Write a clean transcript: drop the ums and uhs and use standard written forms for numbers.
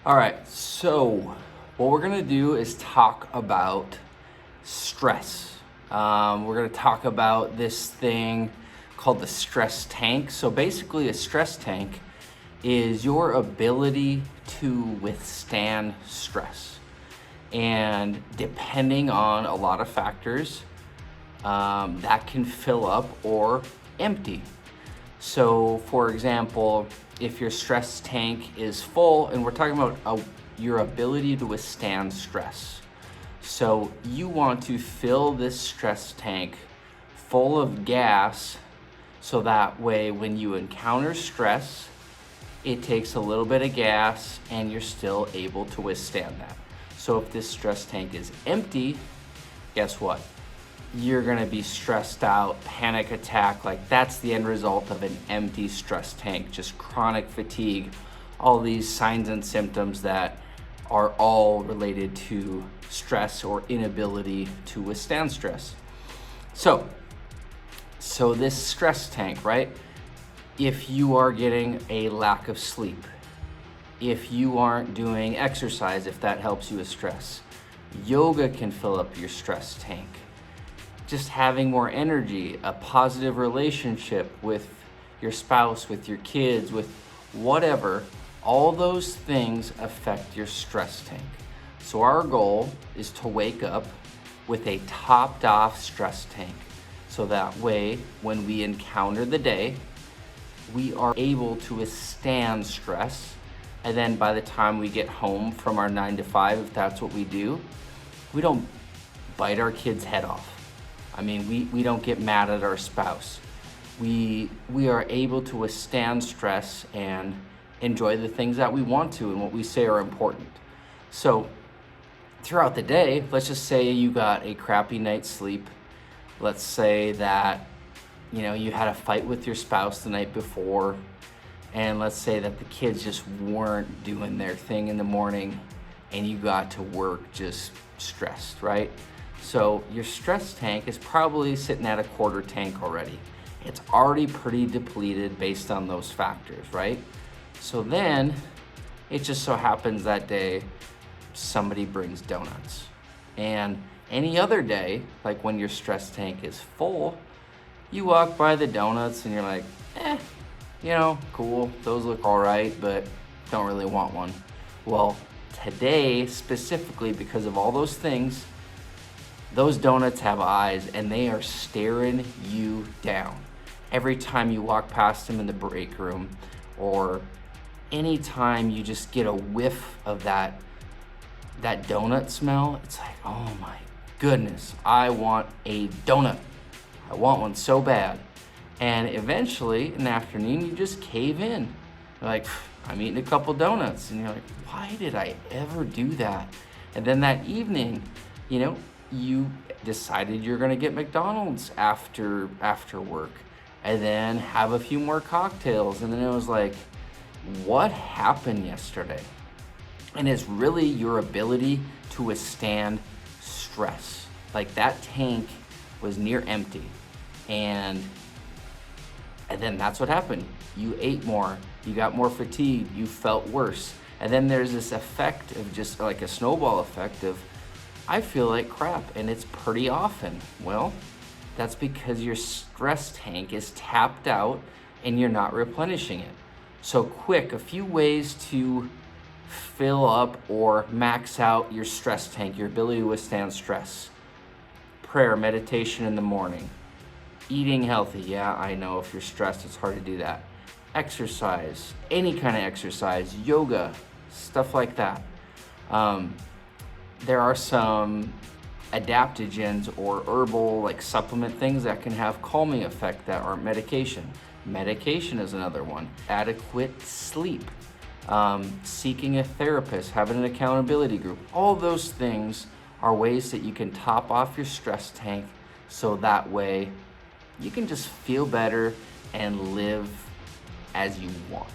All right, so what we're gonna do is talk about stress. We're gonna talk about this thing called the stress tank. So basically, a stress tank is your ability to withstand stress. And depending on a lot of factors, that can fill up or empty. So, for example, if your stress tank is full, and we're talking about your ability to withstand stress. So, you want to fill this stress tank full of gas so that way when you encounter stress, it takes a little bit of gas and you're still able to withstand that. So, if this stress tank is empty, guess what? You're gonna be stressed out, panic attack. Like, that's the end result of an empty stress tank, just chronic fatigue, all these signs and symptoms that are all related to stress or inability to withstand stress. So this stress tank, right? If you are getting a lack of sleep, if you aren't doing exercise, if that helps you with stress, yoga can fill up your stress tank. Just having more energy, a positive relationship with your spouse, with your kids, with whatever, all those things affect your stress tank. So our goal is to wake up with a topped off stress tank. So that way, when we encounter the day, we are able to withstand stress. And then by the time we get home from our 9 to 5, if that's what we do, we don't bite our kid's head off. I mean, we don't get mad at our spouse. We are able to withstand stress and enjoy the things that we want to and what we say are important. So throughout the day, let's just say you got a crappy night's sleep. Let's say that, you had a fight with your spouse the night before, and let's say that the kids just weren't doing their thing in the morning and you got to work just stressed, right? So your stress tank is probably sitting at a quarter tank already. It's already pretty depleted based on those factors, right? So then it just so happens that day somebody brings donuts. And any other day, like when your stress tank is full, you walk by the donuts and you're like, cool, those look all right, but don't really want one. Well, today specifically, because of all those things, those donuts have eyes and they are staring you down. Every time you walk past them in the break room, or anytime you just get a whiff of that donut smell, it's like, oh my goodness, I want a donut. I want one so bad. And eventually in the afternoon, you just cave in. You're like, I'm eating a couple donuts. And you're like, why did I ever do that? And then that evening, you decided you're gonna get McDonald's after work, and then have a few more cocktails. And then it was like, what happened yesterday? And it's really your ability to withstand stress. Like, that tank was near empty. And then that's what happened. You ate more, you got more fatigued, you felt worse. And then there's this effect of just like a snowball effect of, I feel like crap, and it's pretty often. Well, that's because your stress tank is tapped out and you're not replenishing it. So quick, a few ways to fill up or max out your stress tank, your ability to withstand stress. Prayer, meditation in the morning. Eating healthy. Yeah, I know if you're stressed, it's hard to do that. Exercise, any kind of exercise, yoga, stuff like that. There are some adaptogens or herbal like supplement things that can have calming effect that aren't medication. Medication is another one. Adequate sleep, seeking a therapist, having an accountability group. All those things are ways that you can top off your stress tank so that way you can just feel better and live as you want.